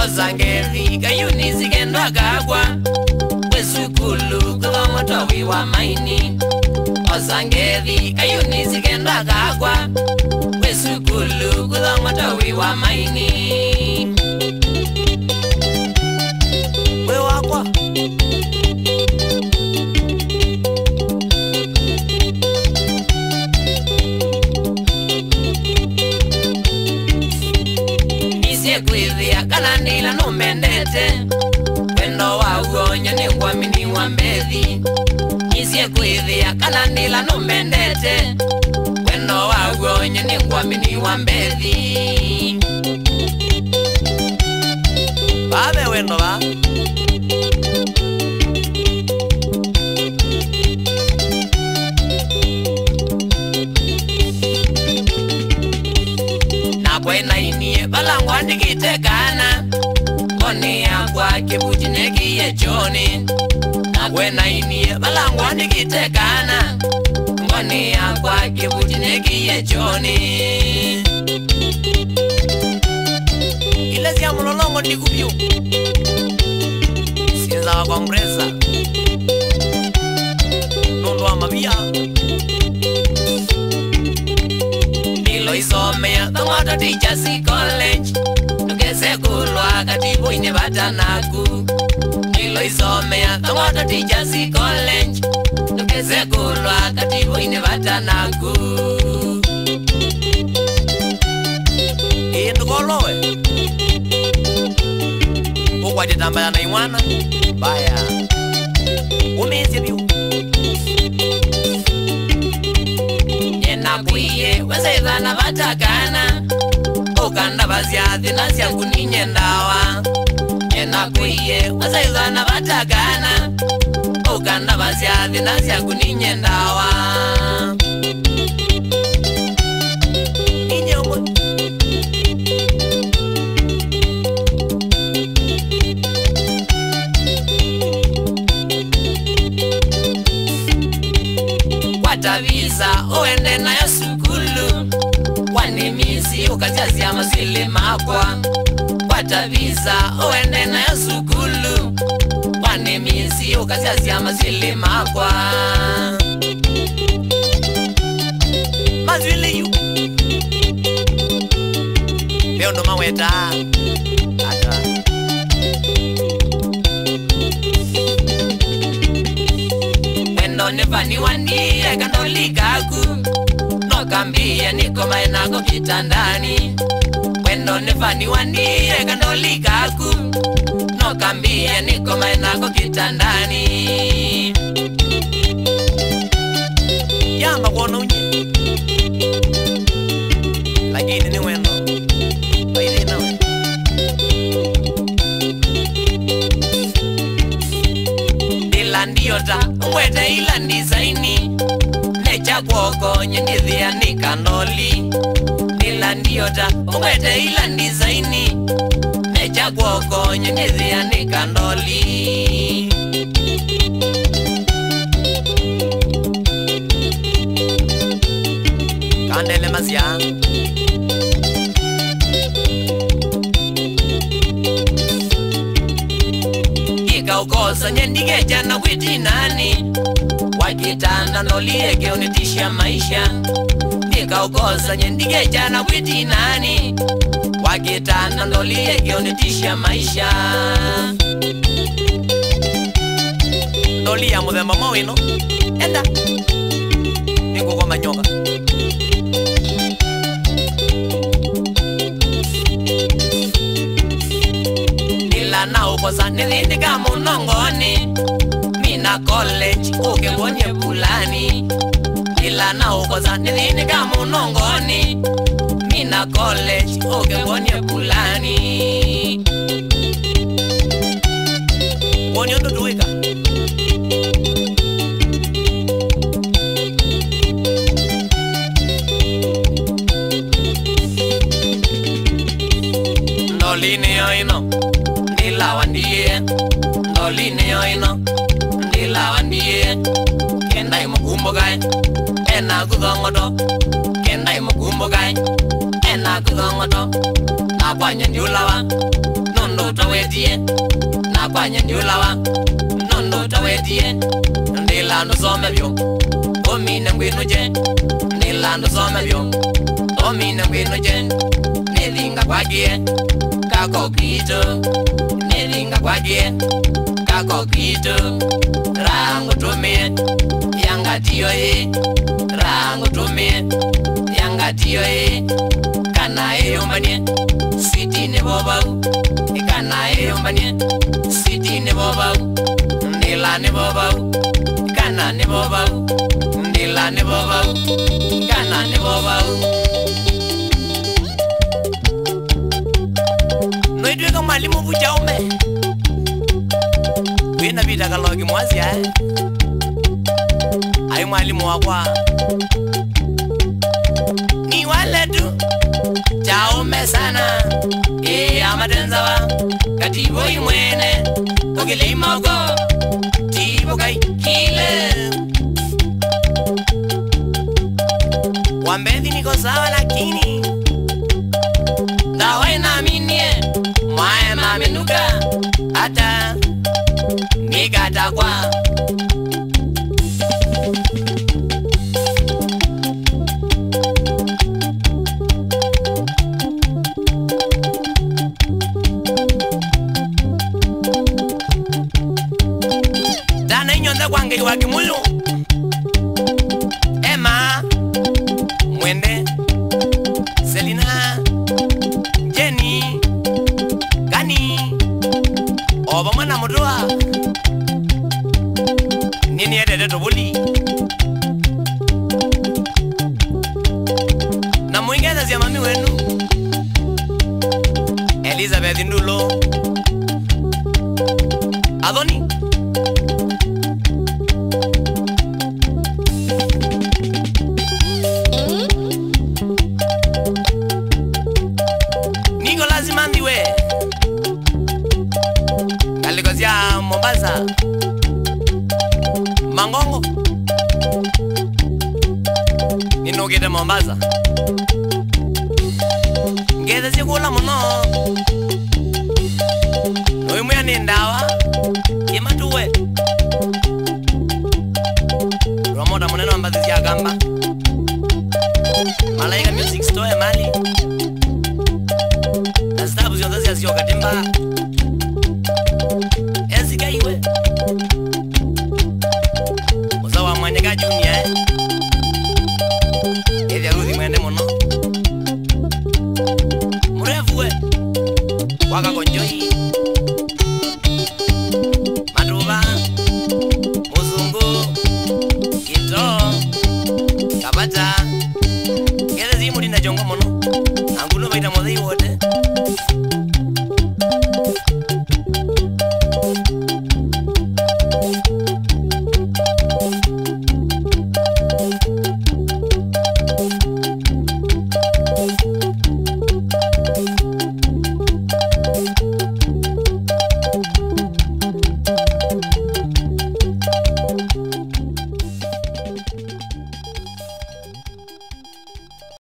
Ozangevi kayuni zikendwa gagwa wesukulu kuthomotwa wiwa maini. Ozangevi kayuni zikendwa gagwa wesukulu kuthomotwa wiwa maini. We wakwa Nisie kwithia kana nila numendete wendo wauonyo ni wamini wa mbethi. Nisie kwithia kana nila numendete wendo wauonyo ni wamini wa mbethi. Babe wendo ba na kwena inie balangwa ndikitekana ngoni yakwa kibuji nekiye choni. Na kwena inie balangwa ndikitekana ngoni yakwa kibuji nekiye choni. Ile siya mulolongo ndikupyu sienza wa kongresa nondo wa mabia nilo isomea thongota Teachers College nukese kulwa katibu ine batanaku. Nilo isomea thongota Teachers College nukese kulwa katibu ine batanaku. Ndukolowe ukwaje tambaya na imwana baya umezi biu Nena kuiye wezethana batakana ukanda bazyathi na syangu ninye ndawa. Nena kuiye wezethana batakana ukanda bazyathi na syangu ninye ndawa. Wataviza uende nayo sukulu wanimisi ukajazia masili makwa. Wataviza uende nayo sukulu wanimisi ukajazia masili makwa. Mazwili yu leo ndo maweta ata wendo nefani wandie kandolikaku nokambia niko maenako kitandani. Wendo nefani wandie kandolikaku nokambia niko maenako kitandani. Yamba kuona unye lakini ni wendo baile nawe Dilandiota mwete ila ndizaini necha kwoko nyendithia ni kanoli. Dilandiota mwete ila ndizaini necha kwoko nyendithia ni kanoli. Kandele mazia Ikaukosa nyendigeja na witi nani wakitanda noliege unitisha maisha. Ikaukosa nyendigeja na witi nani wakitanda noliege unitisha maisha. Nolia muthemba mawino enda niko kwa manyoka na ukosa nilindika munongoni mina college ukebonye pulani. Ila na ukosa nilindika munongoni mina college ukebonye pulani. Bonyo nduduika nolini yoino ndilawandie ndoline yoino ndilawandie kenda imukumbukai ena kuthongoto kenda imukumbukai ena kuthongoto nakwanya ndiulawa nondo tawetie nakwanya ndiulawa nondo tawetie ndilando somebyo omine ngwinuje ndilando somebyo omine ngwinuje nilinga kwagie kako kito nilinga kwagie kako kito rango tumie yanga tiyo rango tumie yanga tiyo kana yombanie siti ne bobau kana yombanie siti ne bobau ndila ne bobau kana ne bobau ndila ne bobau kana ne bobau noidwe kama mwalimu bujaume wina bita kalogi mwazi ai mwalimu wakwa ni wale tu jaume sana amatenzawa katibo imwene kokilima uko tibo kai kile wambezi niko sawa lakini dawa inaminie mwae mamenuka hata nikatakwa dana inyonza kwange wakimulu Emma Mwende Selina Jenny Gani Oba mwana mutua nini edede tobuli na muingeza zia mami wenu Elizabeth Ndulo Adoni Nicolas Mandiwe Galikozia Mombasa Mangongo Ninogete Mombasa Ngeze sikula muno Noimwe nindawa Kimatuwe Romoda muneno ambazi siya gamba Malaika Music Store Mali na stabu zionzazi ya siyo katimba Ezika iwe Usawa mwanyeka jumia Ethi aruthi mwende muno Murefuwe Waka konjoi Maduba Muzungu Kito Kabata Kete zimu linda jongo muno Angulo vaita moze iwo